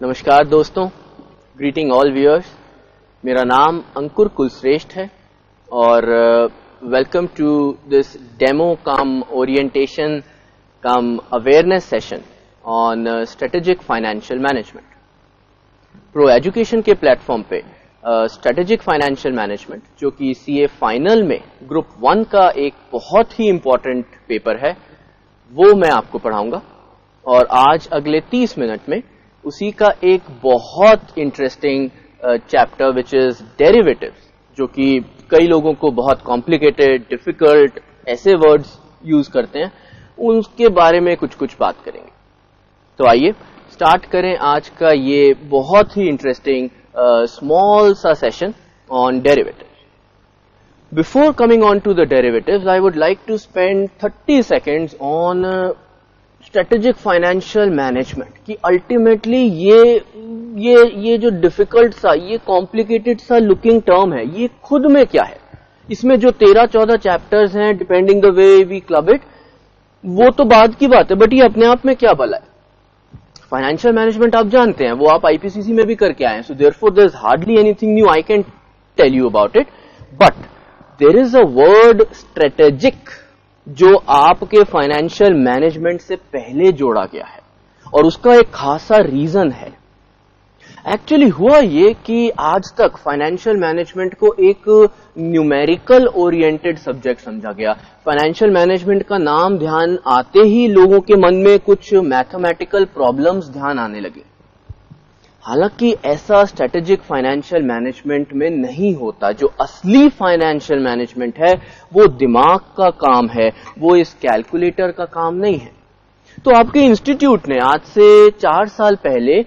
नमस्कार दोस्तों, greeting all viewers. मेरा नाम अंकुर कुलश्रेष्ठ है और welcome to this demo cum orientation cum awareness session on strategic financial management. Pro education के प्लेटफॉर्म पे स्ट्रेटेजिक फाइनेंशियल मैनेजमेंट, जो कि सीए फाइनल में ग्रुप 1 का एक बहुत ही इंपॉर्टेंट पेपर है, वो मैं आपको पढ़ाऊंगा। और आज अगले 30 मिनट में उसी का एक बहुत interesting chapter which is derivatives, जो कि कई लोगों को बहुत कॉम्प्लिकेटेड, डिफिकल्ट ऐसे वर्ड्स यूज करते हैं, उनके बारे में कुछ बात करेंगे। तो आइए स्टार्ट करें आज का ये बहुत ही इंटरेस्टिंग स्मॉल सा session on derivatives. Before coming on to the derivatives, I would like to spend 30 seconds on strategic financial management कि ultimately ये जो difficult सा, ये complicated सा looking term है, ये खुद में क्या है। इसमें जो 13-14 chapters हैं, depending the way we club it, वो तो बाद की बात है, बट ये अपने आप में क्या भला है। फाइनेंशियल मैनेजमेंट आप जानते हैं, वो आप आईपीसीसी में भी करके आए हैं, so therefore there is hardly anything new I can tell you about it, but there is a word strategic जो आपके फाइनेंशियल मैनेजमेंट से पहले जोड़ा गया है, और उसका एक खासा रीजन है। एक्चुअली हुआ ये कि आज तक फाइनेंशियल मैनेजमेंट को एक न्यूमेरिकल ओरिएंटेड सब्जेक्ट समझा गया। फाइनेंशियल मैनेजमेंट का नाम ध्यान आते ही लोगों के मन में कुछ मैथमेटिकल प्रॉब्लम्स ध्यान आने लगे। हालांकि ऐसा स्ट्रेटेजिक फाइनेंशियल मैनेजमेंट में नहीं होता। जो असली फाइनेंशियल मैनेजमेंट है वो दिमाग का काम है, वो इस कैलकुलेटर का काम नहीं है। तो आपके इंस्टीट्यूट ने आज से 4 साल पहले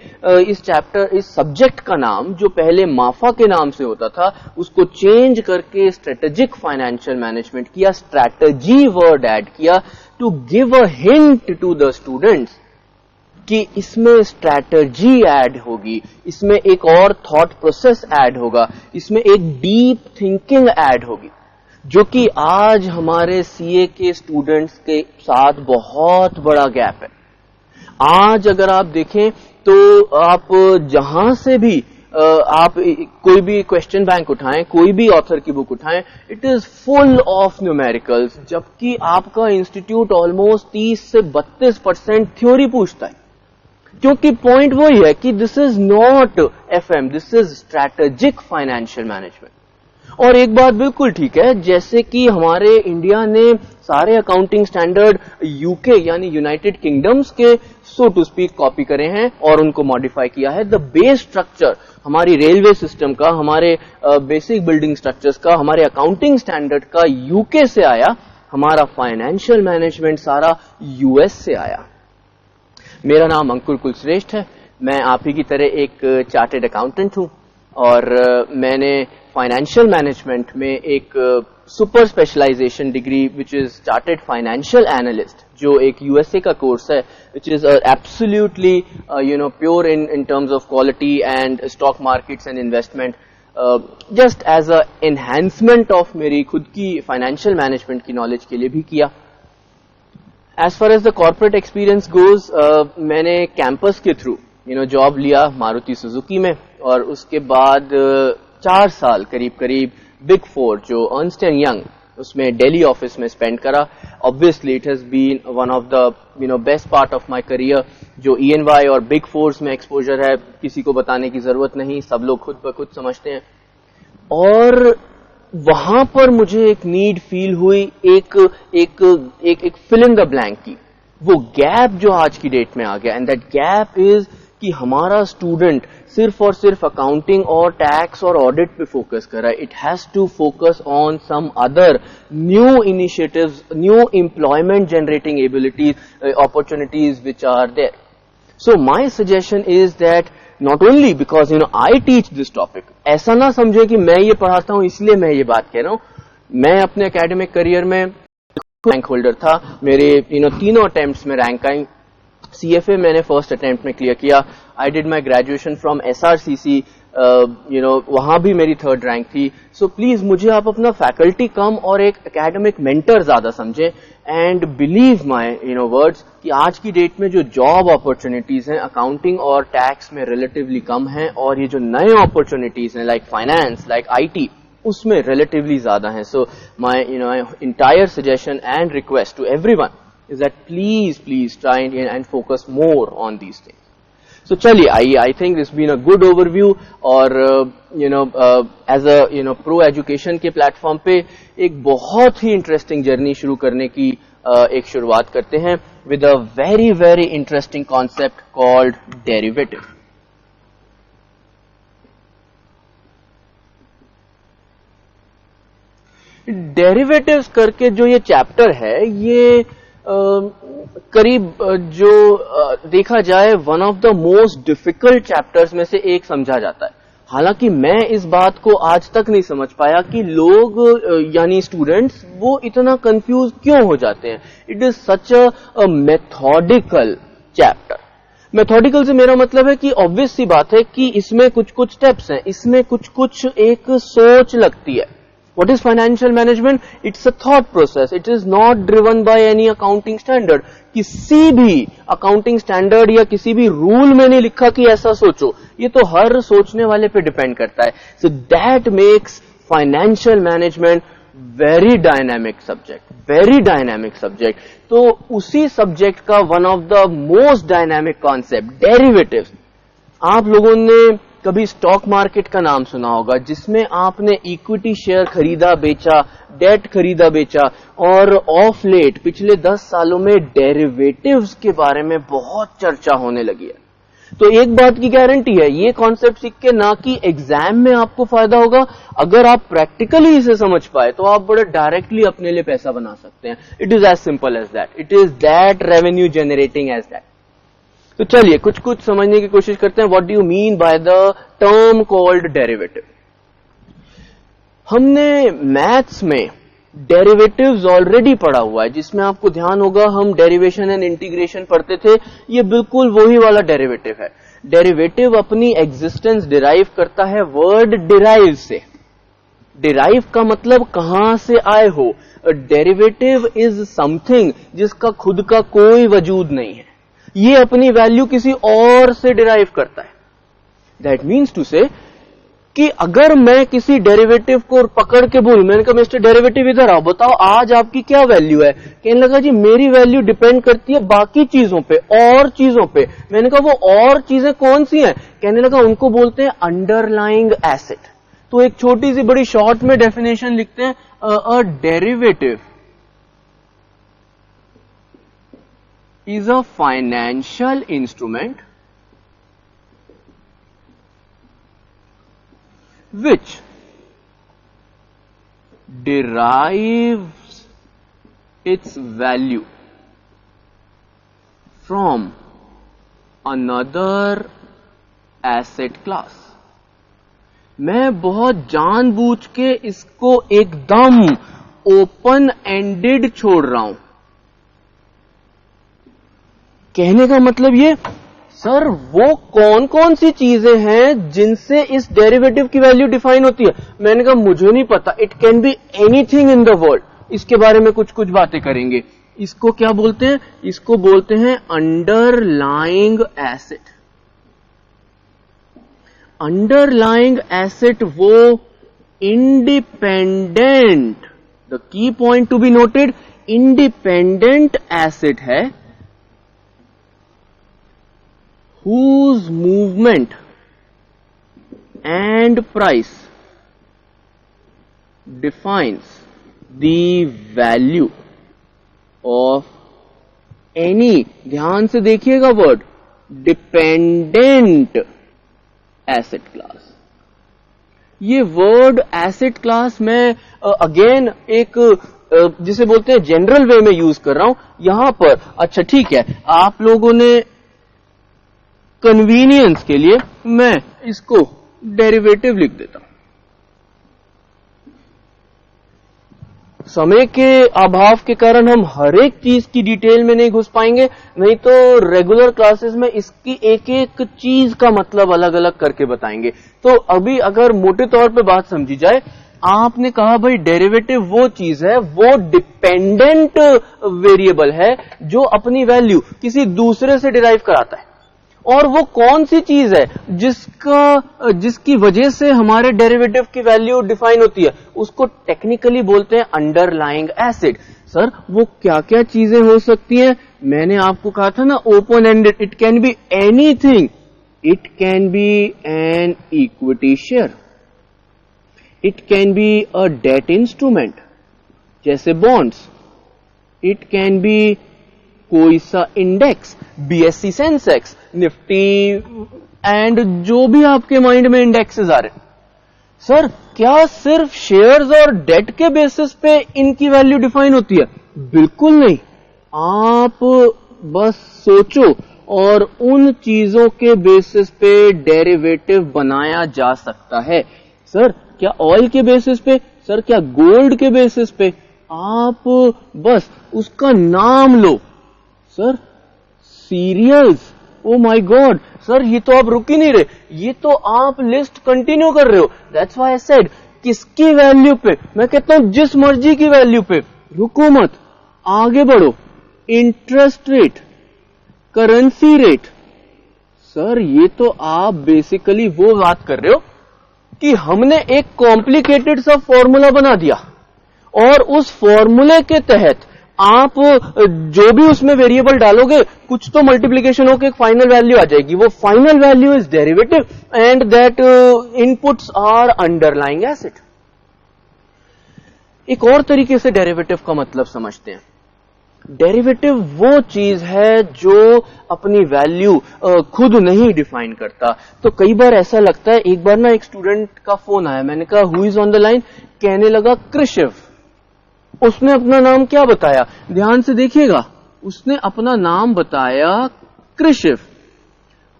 इस सब्जेक्ट का नाम, जो पहले माफा के नाम से होता था, उसको चेंज करके स्ट्रेटेजिक फाइनेंशियल मैनेजमेंट किया, स्ट्रैटेजी वर्ड ऐड किया to give a hint to the students कि इसमें स्ट्रैटेजी ऐड होगी, इसमें एक और थॉट प्रोसेस ऐड होगा, इसमें एक डीप थिंकिंग ऐड होगी, जो कि आज हमारे सीए के स्टूडेंट्स के साथ बहुत बड़ा गैप है। आज अगर आप देखें तो आप जहां से भी आप कोई भी क्वेश्चन बैंक उठाएं, कोई भी ऑथर की बुक उठाएं, it is full of numericals, जबकि आपका इंस्टीट्यूट ऑलमोस्ट 30 से 32% थ्योरी पूछता है। क्योंकि पॉइंट वही है कि this is not FM, this is strategic financial management. और एक बात बिल्कुल ठीक है, जैसे कि हमारे इंडिया ने सारे अकाउंटिंग स्टैंडर्ड यूके यानी यूनाइटेड किंगडम्स के सो टू स्पीक कॉपी करे हैं और उनको मॉडिफाई किया है। द बेस स्ट्रक्चर हमारी रेलवे सिस्टम का, हमारे बेसिक बिल्डिंग स्ट्रक्चर्स का, हमारे अकाउंटिंग स्टैंडर्ड का यूके से आया, हमारा फाइनेंशियल मैनेजमेंट सारा यूएस से आया। मेरा नाम अंकुर कुलश्रेष्ठ है, मैं आप ही की तरह एक चार्टेड अकाउंटेंट हूं और मैंने फाइनेंशियल मैनेजमेंट में एक super specialisation degree which is chartered financial analyst, जो एक यूएसए का कोर्स है, which is absolutely pure in terms of quality and stock markets and investment, just as a enhancement of मेरी खुद की फाइनेंशियल मैनेजमेंट की नॉलेज के लिए भी किया। As far as the corporate experience goes, मैंने कैंपस के थ्रू जॉब लिया मारुति सुजुकी में, और उसके बाद 4 साल करीब बिग 4 जो अर्नस्ट एंड यंग, उसमें दिल्ली ऑफिस में स्पेंड करा। Obviously it has been one of the best part of my career. जो EY और बिग 4 में एक्सपोजर है, किसी को बताने की जरूरत नहीं, सब लोग खुद ब खुद समझते हैं। और वहां पर मुझे एक नीड फील हुई, एक फिल इन द ब्लैंक की, वो गैप जो आज की डेट में आ गया, एंड दैट गैप इज कि हमारा स्टूडेंट सिर्फ और सिर्फ अकाउंटिंग और टैक्स और ऑडिट पे फोकस कर रहा है। It has to focus on some other new initiatives, new employment generating abilities, opportunities which are there. So my suggestion is that not only because I teach this topic, ऐसा ना समझे कि मैं ये पढ़ाता हूं इसलिए मैं ये बात कह रहा हूं। मैं अपने एकेडमिक करियर में रैंक होल्डर था, मेरे तीनों अटेम्प्ट्स में रैंक आई। CFA मैंने फर्स्ट अटेम्प्ट में क्लियर किया। I did my graduation from SRCC वहां भी मेरी 3rd रैंक थी. सो प्लीज मुझे आप अपना फैकल्टी कम और एक एकेडमिक मेंटर ज्यादा समझें. एंड बिलीव माय वर्ड्स कि आज की डेट में जो जॉब अपॉर्चुनिटीज हैं अकाउंटिंग और टैक्स में रिलेटिवली कम हैं, और ये जो नए अपॉर्चुनिटीज हैं लाइक फाइनेंस, लाइक आईटी, उसमें रिलेटिवली ज्यादा हैं. So my entire suggestion and request to everyone is that please try and focus more on these things. So चलिए, I think this been a good overview, और as a pro education के platform पे एक बहुत ही interesting journey शुरू करने की एक शुरुआत करते हैं with a very interesting concept called derivative. Derivatives करके जो ये चैप्टर है, ये करीब जो देखा जाए one of the most difficult chapters में से एक समझा जाता है. हालांकि मैं इस बात को आज तक नहीं समझ पाया कि लोग यानी स्टूडेंट्स वो इतना कंफ्यूज क्यों हो जाते हैं. It is such a methodical chapter. Methodical से मेरा मतलब है कि ऑब्वियस सी बात है कि इसमें कुछ स्टेप्स हैं, इसमें कुछ एक सोच लगती है. What is financial management? It's a thought process. It is not driven by any accounting standard. किसी भी अकाउंटिंग स्टैंडर्ड या किसी भी रूल में नहीं लिखा कि ऐसा सोचो. ये तो हर सोचने वाले पे डिपेंड करता है. So that makes financial management very dynamic subject. तो उसी सब्जेक्ट का one of the most dynamic concept derivatives. आप लोगों ने कभी स्टॉक मार्केट का नाम सुना होगा, जिसमें आपने इक्विटी शेयर खरीदा बेचा, डेट खरीदा बेचा, और ऑफ लेट पिछले 10 सालों में डेरिवेटिव्स के बारे में बहुत चर्चा होने लगी है. तो एक बात की गारंटी है, ये कॉन्सेप्ट सीख के ना कि एग्जाम में आपको फायदा होगा, अगर आप प्रैक्टिकली इसे समझ पाए तो आप बड़े डायरेक्टली अपने लिए पैसा बना सकते हैं. It is as simple as that. It is that revenue generating as that. तो चलिए कुछ समझने की कोशिश करते हैं. What do you mean by the term called derivative? हमने मैथ्स में डेरिवेटिव्स ऑलरेडी पढ़ा हुआ है, जिसमें आपको ध्यान होगा हम डेरिवेशन एंड इंटीग्रेशन पढ़ते थे. ये बिल्कुल वही वाला डेरिवेटिव है. डेरिवेटिव अपनी एग्जिस्टेंस डिराइव करता है वर्ड डिराइव से. डिराइव का मतलब कहां से आए हो. डेरिवेटिव इज समथिंग जिसका खुद का कोई वजूद नहीं है. ये अपनी वैल्यू किसी और से डिराइव करता है. दैट मीन्स टू से कि अगर मैं किसी डेरिवेटिव को पकड़ के बोलूं, मैंने कहा मिस्टर डेरिवेटिव इधर आओ, बताओ आज आपकी क्या वैल्यू है. कहने लगा जी मेरी वैल्यू डिपेंड करती है बाकी चीजों पे, और चीजों पे. मैंने कहा वो और चीजें कौन सी हैं? कहने लगा उनको बोलते हैं अंडरलाइंग एसेट. तो एक छोटी सी बड़ी शॉर्ट में डेफिनेशन लिखते हैं. A derivative is a financial instrument which derives its value from another asset class. मैं बहुत जानबूझ के इसको एकदम ओपन एंडेड छोड़ रहा हूं. कहने का मतलब ये, सर वो कौन कौन सी चीजें हैं जिनसे इस डेरिवेटिव की वैल्यू डिफाइन होती है? मैंने कहा मुझे नहीं पता. It can be anything in the world. इसके बारे में कुछ बातें करेंगे. इसको क्या बोलते हैं? इसको बोलते हैं अंडरलाइंग एसेट. अंडरलाइंग एसेट वो independent, the key point to be noted, independent asset है whose movement and price defines the value of any, ध्यान से देखिएगा वर्ड, डिपेंडेंट एसेट क्लास. ये वर्ड एसेट क्लास में अगेन एक जिसे बोलते हैं जनरल वे में यूज कर रहा हूं यहां पर. अच्छा ठीक है, आप लोगों ने कन्वीनियंस के लिए मैं इसको डेरिवेटिव लिख देता हूं. समय के अभाव के कारण हम हर एक चीज की डिटेल में नहीं घुस पाएंगे, नहीं तो रेगुलर क्लासेस में इसकी एक एक चीज का मतलब अलग अलग करके बताएंगे। तो अभी अगर मोटे तौर पे बात समझी जाए, आपने कहा भाई डेरिवेटिव वो चीज है, वो डिपेंडेंट वेरिएबल है जो अपनी वैल्यू किसी दूसरे से डिराइव कराता है। और वो कौन सी चीज है जिसकी वजह से हमारे डेरिवेटिव की वैल्यू डिफाइन होती है, उसको टेक्निकली बोलते हैं अंडरलाइंग एसिड। सर वो क्या क्या चीजें हो सकती हैं? मैंने आपको कहा था ना, open ended, it can be anything. It can be an equity share, it can be a debt instrument जैसे बॉन्ड्स, इट कैन बी कोई सा index, BSE Sensex, Nifty and जो भी आपके माइंड में इंडेक्सेस आ रहे। सर क्या सिर्फ शेयर्स और डेट के बेसिस पे इनकी वैल्यू डिफाइन होती है? बिल्कुल नहीं। आप बस सोचो और उन चीजों के बेसिस पे डेरिवेटिव बनाया जा सकता है। सर क्या ऑयल के बेसिस पे? सर क्या गोल्ड के बेसिस पे? आप बस उसका नाम लो। Sir serials, oh my god sir, ये तो आप रुक ही नहीं रहे, ये तो आप लिस्ट कंटिन्यू कर रहे हो। दैट्स व्हाई आई सेड, किसकी वैल्यू पे? मैं कहता हूं जिस मर्जी की वैल्यू पे, रुको मत, आगे बढ़ो। Interest rate, currency rate. Sir ये तो आप बेसिकली वो बात कर रहे हो कि हमने एक कॉम्प्लिकेटेड सा फॉर्मूला बना दिया और उस फॉर्मूले के तहत आप जो भी उसमें वेरिएबल डालोगे, कुछ तो मल्टीप्लीकेशन होकर एक फाइनल वैल्यू आ जाएगी। वो final value is derivative and that inputs are underlying asset. एक और तरीके से डेरिवेटिव का मतलब समझते हैं। डेरिवेटिव वो चीज है जो अपनी वैल्यू खुद नहीं डिफाइन करता। तो कई बार ऐसा लगता है, एक बार ना एक स्टूडेंट का फोन आया, मैंने कहा who is on the line? कहने लगा कृषिव। उसने अपना नाम क्या बताया? ध्यान से देखिएगा, उसने अपना नाम बताया कृषिव।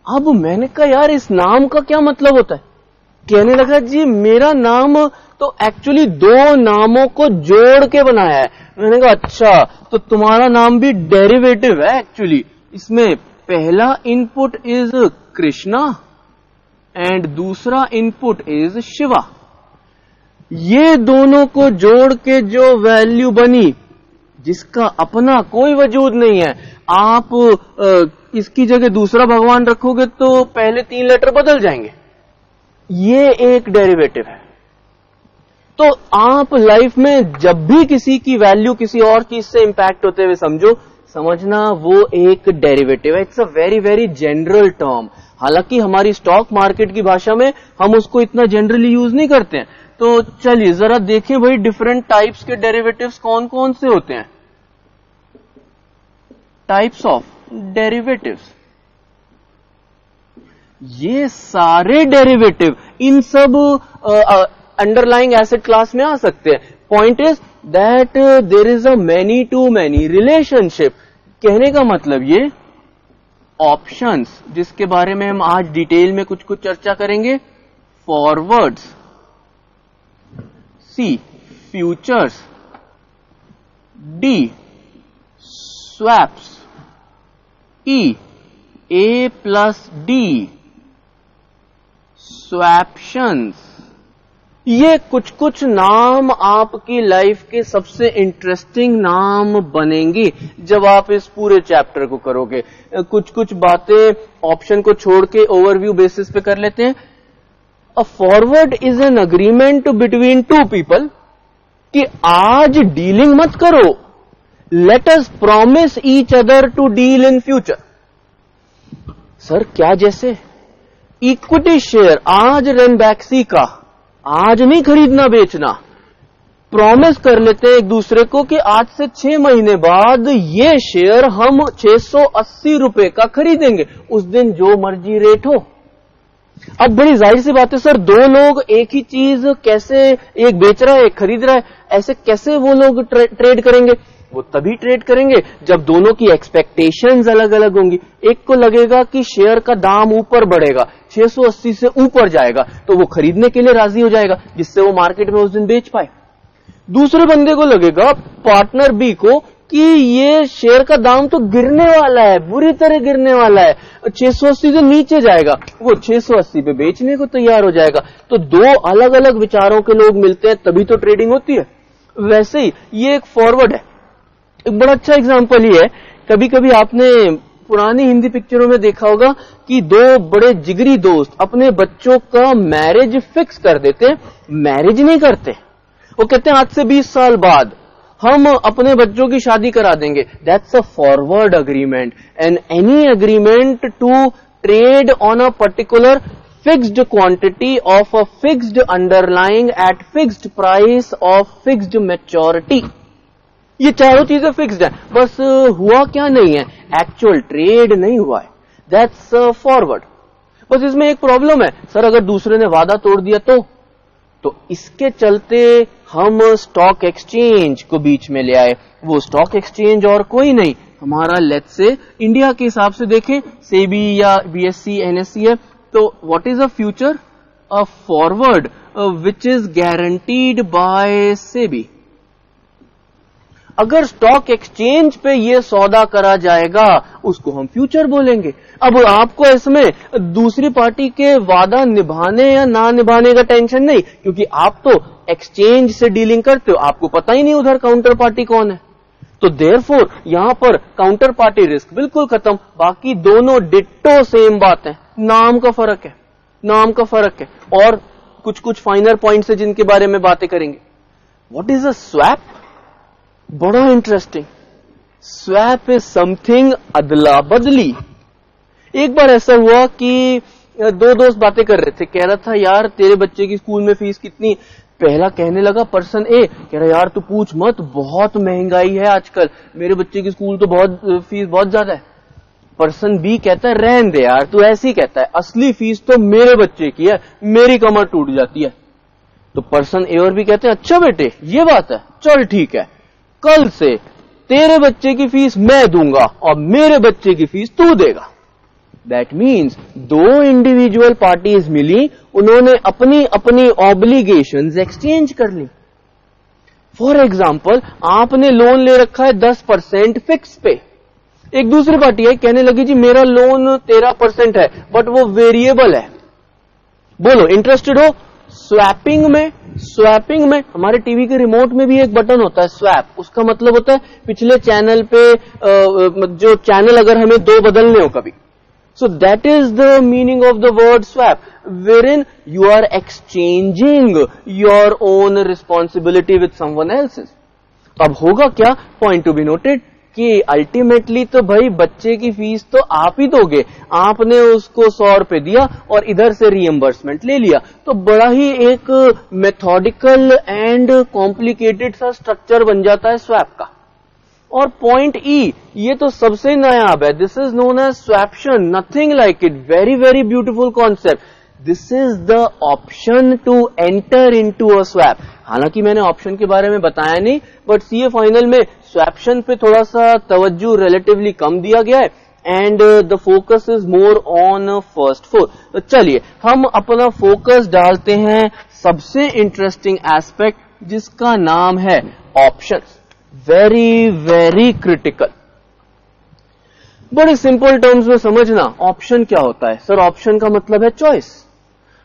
अब मैंने कहा यार इस नाम का क्या मतलब होता है? कहने लगा जी मेरा नाम तो एक्चुअली दो नामों को जोड़ के बनाया है। मैंने कहा अच्छा, तो तुम्हारा नाम भी डेरिवेटिव है एक्चुअली। इसमें पहला इनपुट इज कृष्णा एंड दूसरा इनपुट इज शिवा। ये दोनों को जोड़ के जो वैल्यू बनी, जिसका अपना कोई वजूद नहीं है, आप इसकी जगह दूसरा भगवान रखोगे तो पहले 3 लेटर बदल जाएंगे। ये एक डेरिवेटिव है। तो आप लाइफ में जब भी किसी की वैल्यू किसी और चीज से इंपैक्ट होते हुए समझना वो एक डेरिवेटिव है। It's a very very general term. हालांकि हमारी स्टॉक मार्केट की भाषा में हम उसको इतना जनरली यूज नहीं करते हैं। तो चलिए जरा देखें भाई डिफरेंट टाइप्स के डेरिवेटिव्स कौन कौन से होते हैं। टाइप्स ऑफ डेरिवेटिव्स, ये सारे डेरिवेटिव इन सब अंडरलाइंग एसिड क्लास में आ सकते हैं। Point is that there is a many to many relationship. कहने का मतलब ये ऑप्शंस, जिसके बारे में हम आज डिटेल में कुछ कुछ चर्चा करेंगे, फॉरवर्ड्स, सी फ्यूचर्स, डी स्वैप्स, ई ए प्लस डी स्वैप्शंस। ये कुछ कुछ नाम आपकी लाइफ के सबसे इंटरेस्टिंग नाम बनेंगे जब आप इस पूरे चैप्टर को करोगे। कुछ कुछ बातें ऑप्शन को छोड़ के ओवरव्यू बेसिस पे कर लेते हैं। A forward is an agreement between two people कि आज डीलिंग मत करो, let us promise each other to deal in future. Sir क्या जैसे? इक्विटी शेयर आज रेनबैक्सी का, आज नहीं खरीदना बेचना, प्रॉमिस कर लेते हैं एक दूसरे को कि आज से 6 महीने बाद ये शेयर हम 680 रुपए का खरीदेंगे, उस दिन जो मर्जी रेट हो। अब बड़ी जाहिर सी बात है सर, दो लोग एक ही चीज कैसे, एक बेच रहा है एक खरीद रहा है, ऐसे कैसे वो लोग ट्रेड करेंगे? वो तभी ट्रेड करेंगे जब दोनों की एक्सपेक्टेशंस अलग अलग होंगी। एक को लगेगा कि शेयर का दाम ऊपर बढ़ेगा, 680 से ऊपर जाएगा, तो वो खरीदने के लिए राजी हो जाएगा जिससे वो मार्केट में उस दिन बेच पाए। दूसरे बंदे को लगेगा, पार्टनर बी को, कि ये शेयर का दाम तो गिरने वाला है, बुरी तरह गिरने वाला है, 680 से नीचे जाएगा, वो 680 पे बेचने को तैयार हो जाएगा। तो दो अलग अलग विचारों के लोग मिलते हैं तभी तो ट्रेडिंग होती है। वैसे ही ये एक फॉरवर्ड है। एक बड़ा अच्छा एग्जांपल ही है, कभी कभी आपने पुरानी हिंदी पिक्चरों में देखा होगा कि दो बड़े जिगरी दोस्त अपने बच्चों का मैरिज फिक्स कर देते, मैरिज नहीं करते, वो कहते हैं आज से 20 साल बाद हम अपने बच्चों की शादी करा देंगे। That's a forward agreement, and any agreement to trade on a particular fixed quantity of a fixed underlying at fixed price of fixed maturity, ये चारों चीजें फिक्स्ड है, बस हुआ क्या नहीं है, एक्चुअल ट्रेड नहीं हुआ है, दैट्स फॉरवर्ड। बस इसमें एक प्रॉब्लम है, सर अगर दूसरे ने वादा तोड़ दिया तो इसके चलते हम स्टॉक एक्सचेंज को बीच में ले आए। वो स्टॉक एक्सचेंज और कोई नहीं, हमारा लेट्स से इंडिया के हिसाब से देखें सेबी या बीएससी एनएससी है, तो what is a future? A forward which is guaranteed by SEBI. अगर स्टॉक एक्सचेंज पे ये सौदा करा जाएगा उसको हम फ्यूचर बोलेंगे। अब आपको इसमें दूसरी पार्टी के वादा निभाने या ना निभाने का टेंशन नहीं, क्योंकि आप तो एक्सचेंज से डीलिंग करते हो, आपको पता ही नहीं उधर काउंटर पार्टी कौन है। तो देयरफॉर यहां पर काउंटर पार्टी रिस्क बिल्कुल खत्म। बाकी दोनों डिट्टो सेम बात है, नाम का फर्क है, नाम का फर्क है, और कुछ कुछ फाइनर पॉइंट्स है जिनके बारे में बातें करेंगे। What is a swap? बड़ा इंटरेस्टिंग। स्वैप इज समथिंग अदला बदली। एक बार ऐसा हुआ कि दो दोस्त बातें कर रहे थे, कह रहा था यार तेरे बच्चे की स्कूल में फीस कितनी? पहला कहने लगा पर्सन ए, कह रहा यार तू पूछ मत, बहुत महंगाई है आजकल, मेरे बच्चे की स्कूल तो फीस बहुत ज्यादा है। पर्सन बी कहता है रहन दे यार, तू ऐसे ही कहता है, असली फीस तो मेरे बच्चे की है, मेरी कमर टूट जाती है। तो पर्सन ए और बी कहते हैं अच्छा बेटे ये बात है, चल ठीक है, कल से तेरे बच्चे की फीस मैं दूंगा और मेरे बच्चे की फीस तू देगा। दैट मीन्स दो इंडिविजुअल पार्टीज मिली, उन्होंने अपनी अपनी ऑब्लिगेशंस एक्सचेंज कर ली। फॉर एग्जाम्पल आपने लोन ले रखा है 10% फिक्स पे, एक दूसरी पार्टी है कहने लगी जी मेरा लोन 13% है बट वो वेरिएबल है, बोलो इंटरेस्टेड हो? स्वैपिंग में, स्वैपिंग में हमारे टीवी के रिमोट में भी एक बटन होता है स्वैप, उसका मतलब होता है पिछले चैनल पे जो चैनल अगर हमें दो बदलने हो कभी, so that is the meaning of the word swap, wherein you are exchanging your own responsibility with someone else's. अब होगा क्या, पॉइंट टू बी नोटेड, कि अल्टीमेटली तो भाई बच्चे की फीस तो आप ही दोगे, आपने उसको 100 रुपए दिया और इधर से रीएम्बर्समेंट ले लिया, तो बड़ा ही एक मेथोडिकल एंड कॉम्प्लिकेटेड सा स्ट्रक्चर बन जाता है स्वैप का। और पॉइंट ई, ये तो सबसे नायाब है, this is known as swaption, nothing like it, very very beautiful concept. This is the option to enter into a swap. हालांकि मैंने ऑप्शन के बारे में बताया नहीं, बट सीए फाइनल में स्वैप्शन पे थोड़ा सा तवज्जो रिलेटिवली कम दिया गया है and the focus is more on first four. तो चलिए हम अपना फोकस डालते हैं सबसे इंटरेस्टिंग एस्पेक्ट जिसका नाम है ऑप्शंस। Very very critical. बड़े सिंपल टर्म्स में समझना ऑप्शन क्या होता है। सर ऑप्शन का मतलब है चॉइस।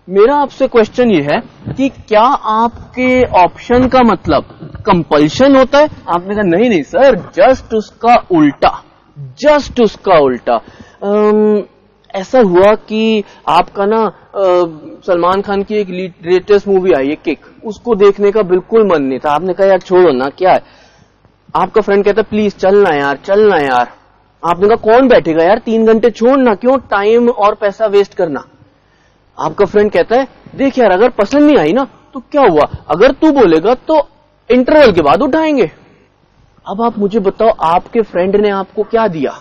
मेरा आपसे क्वेश्चन ये है कि क्या आपके ऑप्शन का मतलब कंपल्शन होता है? आपने कहा नहीं नहीं सर, जस्ट उसका उल्टा, जस्ट उसका उल्टा। ऐसा हुआ कि आपका ना सलमान खान की एक लेटेस्ट मूवी आई है किक, उसको देखने का बिल्कुल मन नहीं था। आपने कहा यार छोड़ो ना, क्या है। आपका फ्रेंड कहता प्लीज चलना यार, चलना यार। आपने कहा कौन बैठेगा यार, 3 घंटे छोड़ना, क्यों टाइम और पैसा वेस्ट करना। आपका फ्रेंड कहता है देख यार अगर पसंद नहीं आई ना तो क्या हुआ, अगर तू बोलेगा तो इंटरवल के बाद उठाएंगे। अब आप मुझे बताओ आपके फ्रेंड ने आपको क्या दिया?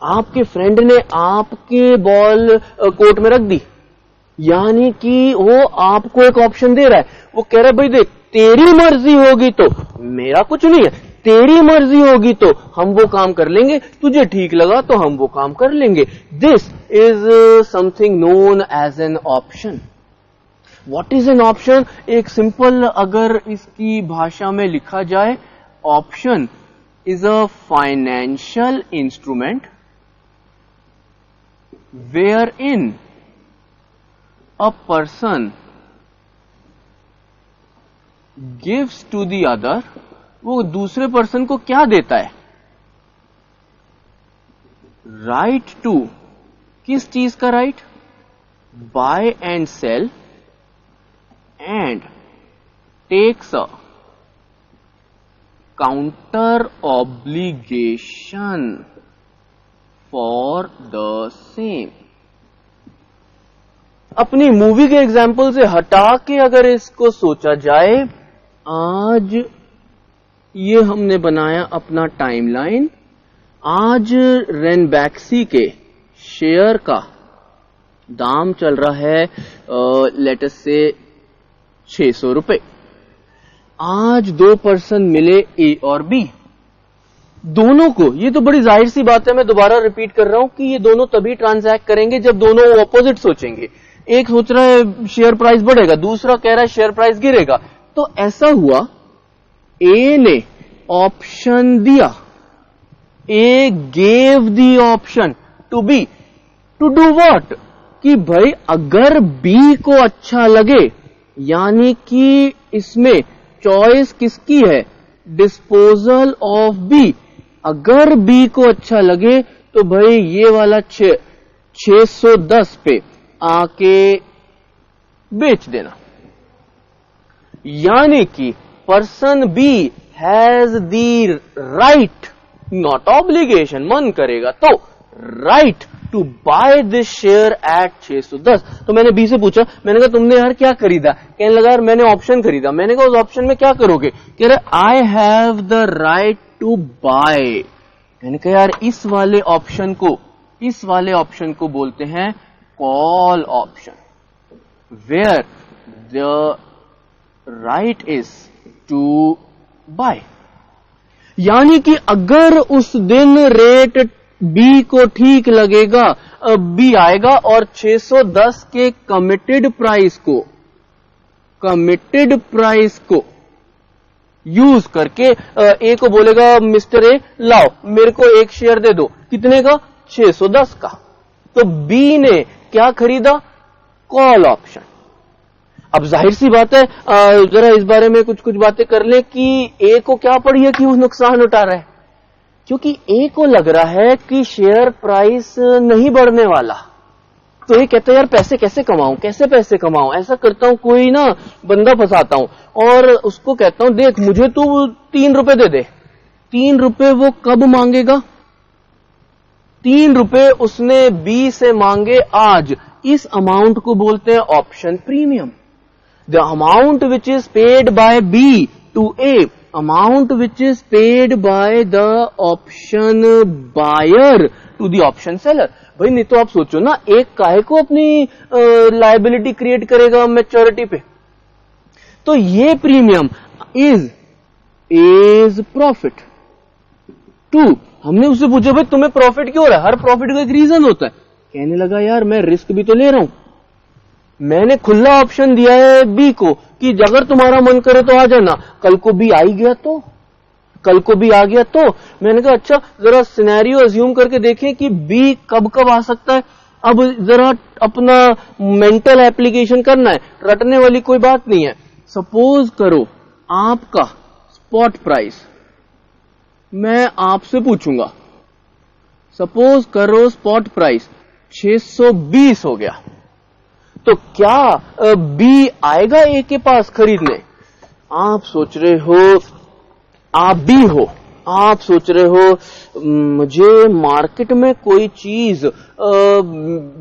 आपके फ्रेंड ने आपके बॉल कोर्ट में रख दी, यानी कि वो आपको एक ऑप्शन दे रहा है। वो कह रहा है भाई देख तेरी मर्जी होगी तो, मेरा कुछ नहीं है, तेरी मर्जी होगी तो हम वो काम कर लेंगे, तुझे ठीक लगा तो हम वो काम कर लेंगे। This is something known as an option. What is an option? एक सिंपल अगर इसकी भाषा में लिखा जाए, option is a financial instrument wherein a person gives to the other, वो दूसरे पर्सन को क्या देता है? राइट टू, किस चीज का right? Buy and sell, and takes a counter obligation for the same. अपनी मूवी के एग्जाम्पल से हटा के अगर इसको सोचा जाए, आज ये हमने बनाया अपना टाइमलाइन। आज रेनबैक्सी के शेयर का दाम चल रहा है लेट अस से 600 रुपए। आज दो पर्सन मिले, ए और बी, दोनों को, ये तो बड़ी जाहिर सी बात है, मैं दोबारा रिपीट कर रहा हूं कि ये दोनों तभी ट्रांजैक्ट करेंगे जब दोनों ऑपोजिट सोचेंगे। एक सोच रहा है शेयर प्राइस बढ़ेगा, दूसरा कह रहा है शेयर प्राइस गिरेगा। तो ऐसा हुआ, ए ने ऑप्शन दिया, A gave the option to be to do what, कि भाई अगर बी को अच्छा लगे, यानी कि इसमें चॉइस किसकी है? Disposal of B. अगर बी को अच्छा लगे तो भाई ये वाला 610 पे आके बेच देना। यानी कि person B has the right, not obligation, मन करेगा तो right to buy this share at 610। तो मैंने बी से पूछा, मैंने कहा तुमने यार क्या खरीदा? कहने लगा यार मैंने ऑप्शन खरीदा। मैंने कहा उस ऑप्शन में क्या करोगे? कह रहे I have the right to buy. मैंने कहा यार इस वाले ऑप्शन को बोलते हैं call option, where the right is to buy. यानी कि अगर उस दिन रेट बी को ठीक लगेगा, बी आएगा और 610 के कमिटेड प्राइस को यूज करके ए को बोलेगा मिस्टर ए लाओ मेरे को एक शेयर दे दो, कितने का? 610 का। तो बी ने क्या खरीदा? Call option. अब जाहिर सी बात है, जरा इस बारे में कुछ बातें कर ले कि ए को क्या पड़ी है कि वो नुकसान उठा रहा है, क्योंकि ए को लग रहा है कि शेयर प्राइस नहीं बढ़ने वाला। तो ये कहता है यार पैसे कैसे कमाऊं, ऐसा करता हूं कोई ना बंदा फंसाता हूं, और उसको कहता हूं देख मुझे तू 3 रुपए दे दे। 3 रुपए वो कब मांगेगा? 3 रुपए उसने बी से मांगे आज। इस अमाउंट को बोलते हैं option premium. The amount which is paid by B to A, amount which is paid by the option buyer to the option seller। भाई नहीं तो आप सोचो ना, एक काहे को अपनी लायबिलिटी क्रिएट करेगा मैच्योरिटी पे। तो ये प्रीमियम इज प्रॉफिट टू। हमने उससे पूछा भाई तुम्हें प्रॉफिट क्यों हो रहा है? हर प्रॉफिट का एक रीजन होता है। कहने लगा यार मैं रिस्क भी तो ले रहा हूं, मैंने खुला ऑप्शन दिया है बी को कि अगर तुम्हारा मन करे तो आ जाना, कल को बी आ गया तो मैंने कहा अच्छा जरा सिनेरियो अज्यूम करके देखें कि बी कब आ सकता है। अब जरा अपना मेंटल एप्लीकेशन करना है, रटने वाली कोई बात नहीं है। सपोज करो आपका स्पॉट प्राइस, मैं आपसे पूछूंगा, सपोज करो स्पॉट प्राइस 620 हो गया, तो क्या बी आएगा ए के पास खरीदने? आप सोच रहे हो, आप बी हो, आप सोच रहे हो मुझे मार्केट में कोई चीज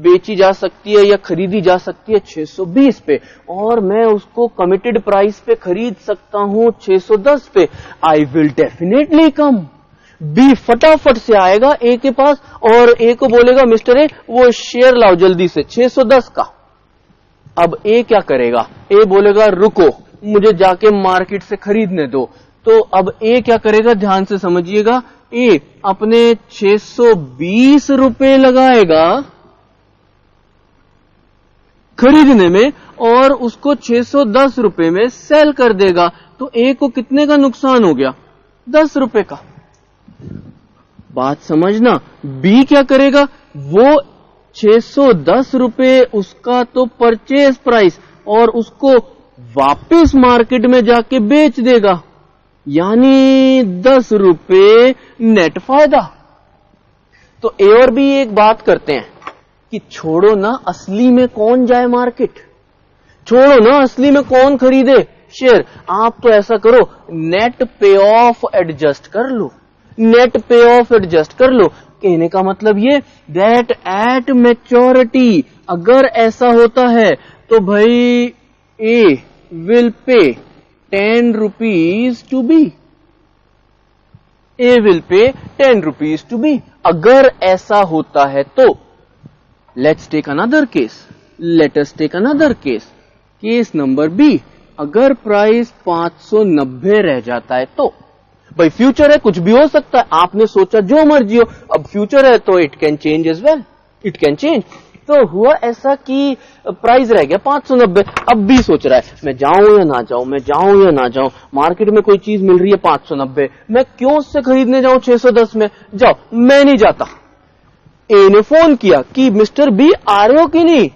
बेची जा सकती है या खरीदी जा सकती है 620 पे, और मैं उसको कमिटेड प्राइस पे खरीद सकता हूं 610 पे। I will definitely come. B फटाफट से आएगा ए के पास और ए को बोलेगा मिस्टर ए वो शेयर लाओ जल्दी से 610 का। अब ए क्या करेगा? ए बोलेगा रुको मुझे जाके मार्केट से खरीदने दो। तो अब ए क्या करेगा? ध्यान से समझिएगा, ए अपने 620 रुपए लगाएगा खरीदने में और उसको 610 रुपए में सेल कर देगा, तो ए को कितने का नुकसान हो गया? 10 रुपए का। बात समझना। बी क्या करेगा? वो 610 रुपए उसका तो परचेज प्राइस और उसको वापस मार्केट में जाके बेच देगा, यानी 10 रुपए नेट फायदा। तो ए और बी एक बात करते हैं कि छोड़ो ना असली में कौन जाए मार्केट, छोड़ो ना असली में कौन खरीदे शेयर, आप तो ऐसा करो नेट पे ऑफ एडजस्ट कर लो, नेट पे ऑफ एडजस्ट कर लो। कहने का मतलब ये दैट एट मैच्योरिटी अगर ऐसा होता है तो भाई ए will pay 10 rupees to B, A will pay 10 rupees to B. अगर ऐसा होता है तो let's take another case, let us take another case, case number B. अगर प्राइस 590 रह जाता है तो भाई फ्यूचर है, कुछ भी हो सकता है, आपने सोचा जो मर्जी हो, अब फ्यूचर है तो it can change as well, it can change. तो हुआ ऐसा कि प्राइस रह गया 590, अब भी सोच रहा है मैं जाऊं या ना जाऊं, मैं जाऊं या ना जाऊं, मार्केट में कोई चीज मिल रही है 590, मैं क्यों उससे खरीदने जाऊं 610 में, जाओ मैं नहीं जाता। ए ने फोन किया कि मिस्टर बी आ रहे हो कि नहीं,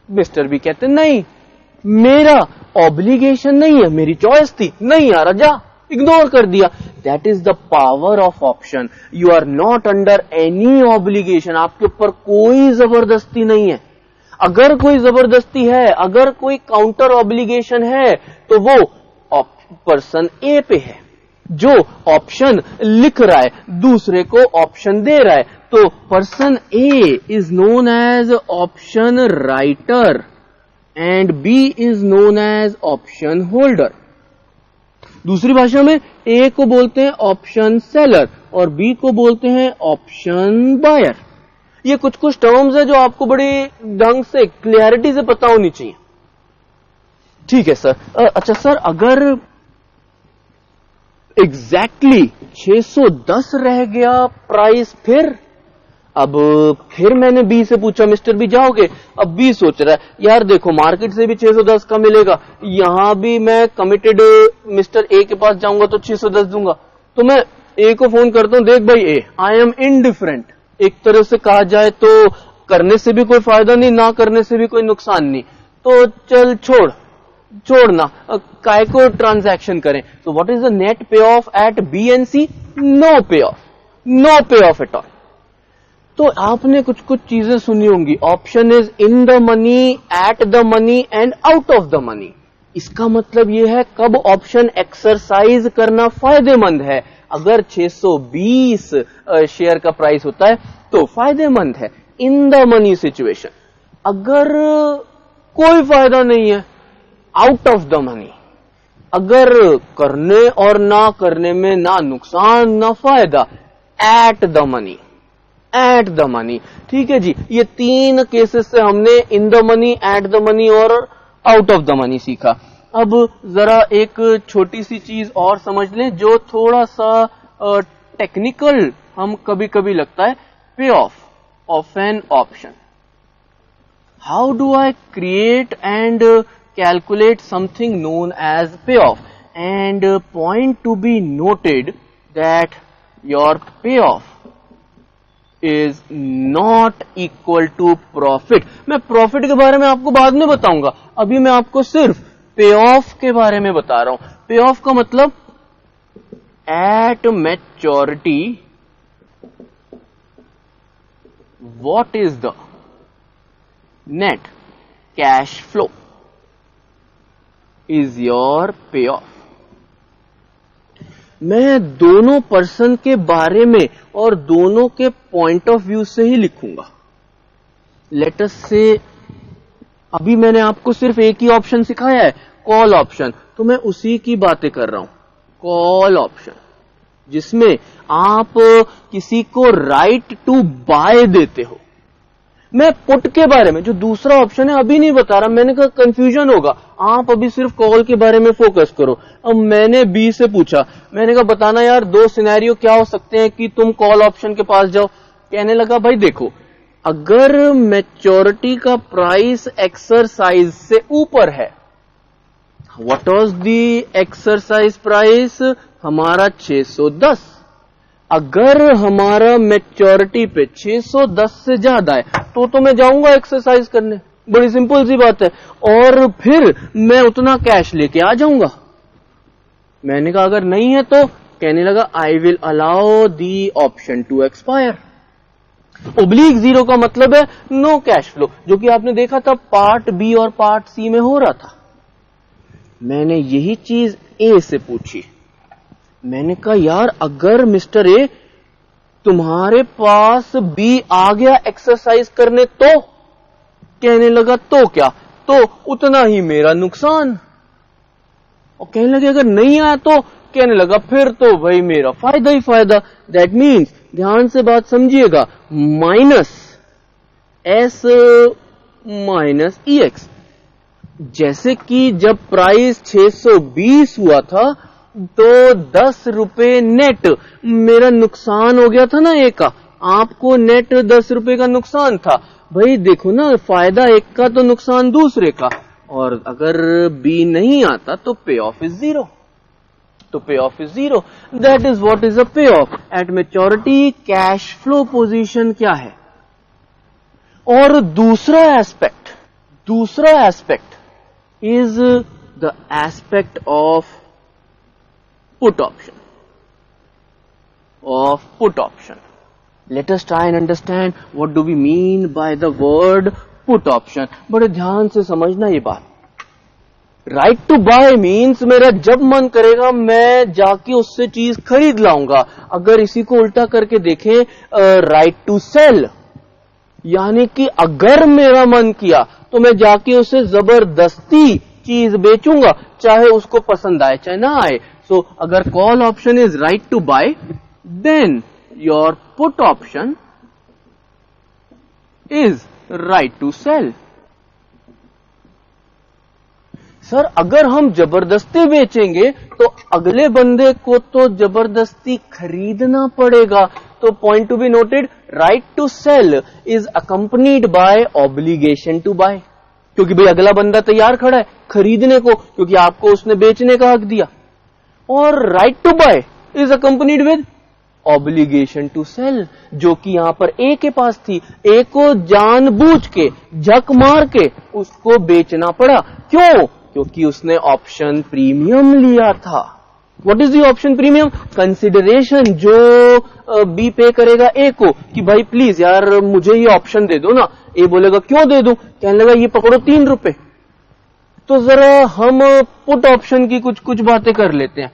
मिस्टर बी कहते नहीं, मेरा ऑब्लिगेशन नहीं है, मेरी चॉइस थी, नहीं आ रहा, जा, इग्नोर कर दिया। That is the power of option. You are not under any obligation, आपके ऊपर कोई जबरदस्ती नहीं है। अगर कोई जबरदस्ती है, अगर कोई काउंटर ऑब्लिगेशन है तो वो पर्सन ए पे है, जो ऑप्शन लिख रहा है, दूसरे को ऑप्शन दे रहा है। तो person A is known as option writer and B is known as option holder. दूसरी भाषा में ए को बोलते हैं ऑप्शन सेलर और बी को बोलते हैं ऑप्शन बायर। ये कुछ कुछ टर्म्स है जो आपको बड़ी ढंग से क्लियरिटी से पता होनी चाहिए। ठीक है सर। अच्छा सर, अगर एग्जैक्टली 610 रह गया प्राइस, फिर मैंने बी से पूछा मिस्टर बी जाओगे? अब बी सोच रहा है यार देखो मार्केट से भी 610 का मिलेगा, यहां भी मैं कमिटेड मिस्टर ए के पास जाऊंगा तो 610 दूंगा। तो मैं ए को फोन करता हूं, देख भाई ए, आई एम इनडिफरेंट। एक तरह से कहा जाए तो करने से भी कोई फायदा नहीं, ना करने से भी कोई नुकसान नहीं, तो चल छोड़ना, काय को ट्रांजैक्शन करें। तो व्हाट इज द नेट पे of at B and C? No पे ऑफ, नो पे ऑफ एट ऑल। तो आपने कुछ कुछ चीजें सुनी होंगी, option is in the money, at the money and out of the money. इसका मतलब यह है कब ऑप्शन एक्सरसाइज करना फायदेमंद है। अगर 620 शेयर का प्राइस होता है तो फायदेमंद है इन द मनी सिचुएशन। अगर कोई फायदा नहीं है, आउट ऑफ द मनी, अगर करने और ना करने में ना नुकसान ना फायदा, eight the money, at the money. ठीक है जी, ये तीन केसेस से हमने इन the money, at the money और आउट ऑफ द मनी सीखा। अब जरा एक छोटी सी चीज और समझ लें जो थोड़ा सा टेक्निकल हम कभी कभी लगता है, pay off an option. How do I create and calculate something known as pay off? And point to be noted that your pay off is not equal to profit. मैं प्रॉफिट के बारे में आपको बाद में बताऊंगा, अभी मैं आपको सिर्फ पे ऑफ के बारे में बता रहा हूं। पे ऑफ का मतलब at maturity what is the net cash flow is your pay of. मैं दोनों पर्सन के बारे में और दोनों के पॉइंट ऑफ व्यू से ही लिखूंगा। लेट अस से अभी मैंने आपको सिर्फ एक ही ऑप्शन सिखाया है, कॉल ऑप्शन, तो मैं उसी की बातें कर रहा हूं, कॉल ऑप्शन, जिसमें आप किसी को राइट टू बाय देते हो। मैं पुट के बारे में, जो दूसरा ऑप्शन है, अभी नहीं बता रहा, मैंने कहा कंफ्यूजन होगा, आप अभी सिर्फ कॉल के बारे में फोकस करो। अब मैंने बी से पूछा, मैंने कहा बताना यार दो सिनेरियो क्या हो सकते हैं कि तुम कॉल ऑप्शन के पास जाओ। कहने लगा भाई देखो अगर मैच्योरिटी का प्राइस एक्सरसाइज से ऊपर है, what was the exercise price? हमारा 610। अगर हमारा मैच्योरिटी पे 610 से ज्यादा है तो मैं जाऊंगा एक्सरसाइज करने, बड़ी सिंपल सी बात है, और फिर मैं उतना कैश लेके आ जाऊंगा। मैंने कहा अगर नहीं है तो कहने लगा I will allow the option to expire. ओब्लिक जीरो का मतलब है नो कैश फ्लो, जो कि आपने देखा था पार्ट बी और पार्ट सी में हो रहा था। मैंने यही चीज ए से पूछी। मैंने कहा यार अगर मिस्टर ए तुम्हारे पास बी आ गया एक्सरसाइज करने तो? कहने लगा तो क्या? तो उतना ही मेरा नुकसान। और कहने लगे अगर नहीं आया तो? कहने लगा फिर तो भाई मेरा फायदा ही फायदा। दैट मीन्स, ध्यान से बात समझिएगा, माइनस एस माइनस ई एक्स। जैसे कि जब प्राइस 620 हुआ था तो 10 रुपए नेट मेरा नुकसान हो गया था ना एक का, आपको नेट 10 रुपए का नुकसान था। भाई देखो ना, फायदा एक का तो नुकसान दूसरे का, और अगर बी नहीं आता तो पे ऑफ इज जीरो। तो pay off is zero. That is what is a pay of at maturity. Cash flow position क्या है? और दूसरा aspect is the aspect of put option. Let us try and understand what do we mean by the word put option. बड़े ध्यान से समझना ये बात। राइट टू बाय मीन्स मेरा जब मन करेगा मैं जाके उससे चीज खरीद लाऊंगा। अगर इसी को उल्टा करके देखें, राइट टू सेल, यानी कि अगर मेरा मन किया तो मैं जाके उसे जबरदस्ती चीज बेचूंगा, चाहे उसको पसंद आए चाहे ना आए। So, अगर call option is right to buy, then your put option is right to sell. Sir अगर हम जबरदस्ती बेचेंगे तो अगले बंदे को तो जबरदस्ती खरीदना पड़ेगा। तो point to be noted, right to sell is accompanied by obligation to buy, क्योंकि भाई अगला बंदा तैयार खड़ा है खरीदने को, क्योंकि आपको उसने बेचने का हक दिया। और right to buy is accompanied with obligation to sell, जो कि यहां पर ए के पास थी। ए को जानबूझ के झक मार के उसको बेचना पड़ा। क्यों? क्योंकि उसने ऑप्शन प्रीमियम लिया था। What is the option premium? Consideration जो बी पे करेगा ए को कि भाई प्लीज यार मुझे ये ऑप्शन दे दो ना। ए बोलेगा क्यों दे दूं? कहने लगा ये पकड़ो 3 रुपए। तो जरा हम पुट ऑप्शन की कुछ बातें कर लेते हैं।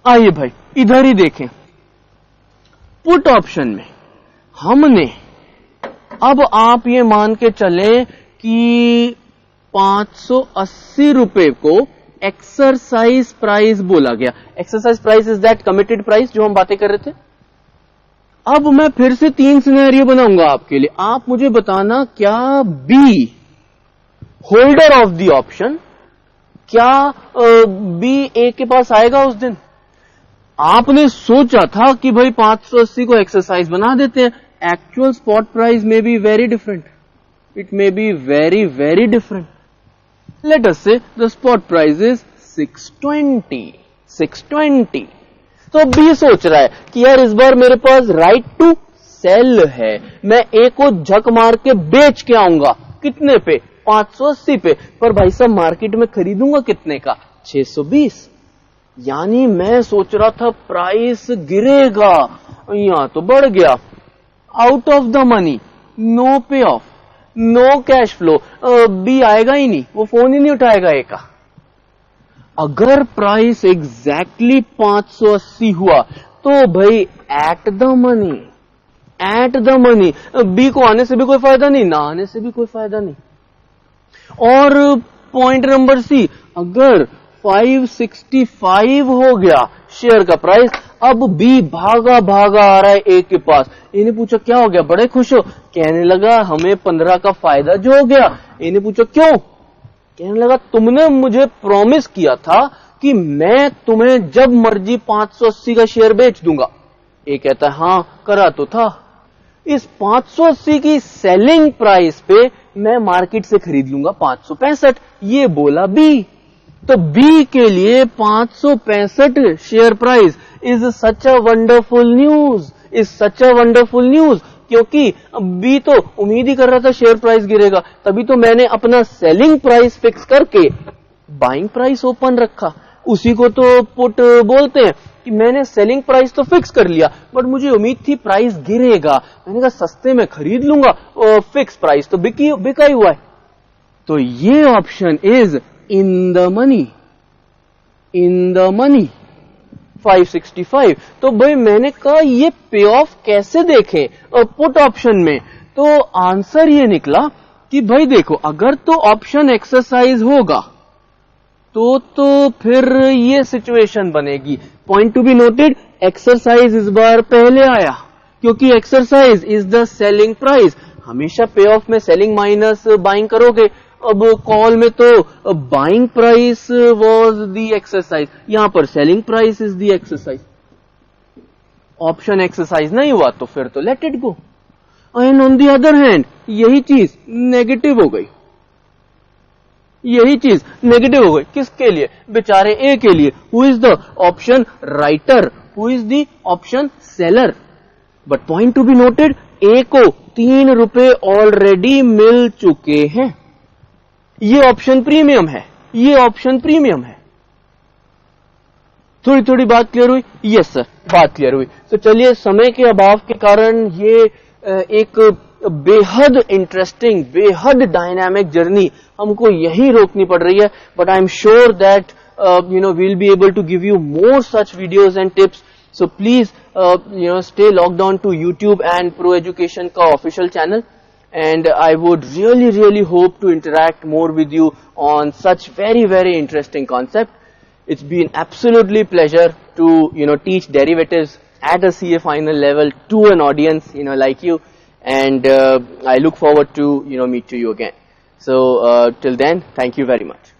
आइए भाई इधर ही देखें। पुट ऑप्शन में हमने, अब आप ये मान के चलें कि 580 रुपए को एक्सरसाइज प्राइस बोला गया। Exercise price is that committed price जो हम बातें कर रहे थे। अब मैं फिर से 3 सिनेरियो बनाऊंगा आपके लिए। आप मुझे बताना क्या B, holder of the option, क्या बी ए के पास आएगा उस दिन? आपने सोचा था कि भाई 580 को एक्सरसाइज बना देते हैं। एक्चुअल स्पॉट प्राइस में be very different, it may be very very different. Let us से द स्पॉट प्राइस इज 620। तो बी सोच रहा है कि यार इस बार मेरे पास राइट टू सेल है, मैं ए को झक मार के बेच के आऊंगा। कितने पे? 580 पे। पर भाई साहब मार्केट में खरीदूंगा कितने का? 620। यानी मैं सोच रहा था प्राइस गिरेगा, यहां तो बढ़ गया। Out of the money, no पे of, no cash flow, B आएगा ही नहीं, वो फोन ही नहीं उठाएगा ए का। अगर प्राइस एग्जैक्टली 580 हुआ तो भाई एट द मनी, बी को आने से भी कोई फायदा नहीं, ना आने से भी कोई फायदा नहीं। और पॉइंट नंबर सी, अगर 565 हो गया शेयर का प्राइस, अब बी भागा आ रहा है ए के पास। इन्हें पूछा क्या हो गया, बड़े खुश हो? कहने लगा हमें 15 का फायदा जो हो गया। इन्हें पूछा क्यों? कहने लगा तुमने मुझे प्रॉमिस किया था कि मैं तुम्हें जब मर्जी 580 का शेयर बेच दूंगा। ए कहता है हाँ करा तो था। इस 580 की सेलिंग प्राइस पे मैं मार्केट से खरीद लूंगा 565, ये बोला बी। तो बी के लिए 565 share price is such a wonderful news, is such a wonderful news, क्योंकि बी तो उम्मीद ही कर रहा था शेयर प्राइस गिरेगा, तभी तो मैंने अपना सेलिंग प्राइस फिक्स करके बाइंग प्राइस ओपन रखा। उसी को तो पुट बोलते हैं कि मैंने सेलिंग प्राइस तो फिक्स कर लिया, बट मुझे उम्मीद थी प्राइस गिरेगा, मैंने कहा सस्ते में खरीद लूंगा, और फिक्स प्राइस तो बिका ही हुआ है। तो ये option is in the money, in the money 565। तो भाई मैंने कहा ये पे ऑफ कैसे देखें पुट ऑप्शन में, तो आंसर ये निकला कि भाई देखो, अगर तो ऑप्शन एक्सरसाइज होगा तो फिर ये सिचुएशन बनेगी। Point to be noted, exercise इस बार पहले आया, क्योंकि exercise is the selling price. हमेशा पे ऑफ में सेलिंग माइनस बाइंग करोगे, अब कॉल में तो buying price was the exercise, यहां पर selling price is the exercise. Option exercise नहीं हुआ तो फिर तो let it go. And on the other hand यही चीज नेगेटिव हो गई, यही चीज नेगेटिव हो गई। किसके लिए? बेचारे ए के लिए। Who is the option writer, who is the option seller. But point to be noted, A को 3 रुपए ऑलरेडी मिल चुके हैं। ये ऑप्शन प्रीमियम है, ये ऑप्शन प्रीमियम है। थोड़ी थोड़ी बात क्लियर हुई? यस सर, बात क्लियर हुई। तो चलिए, समय के अभाव के कारण ये एक बेहद इंटरेस्टिंग, बेहद डायनामिक जर्नी हमको यहीं रोकनी पड़ रही है, but I am sure that we'll be able to give you more such videos and tips. So please stay logged on to YouTube and Pro Education का official channel, and I would really hope to interact more with you on such very interesting concept. It's been absolutely pleasure to teach derivatives at a CA final level to an audience like you, and I look forward to meet you again. So till then, thank you very much.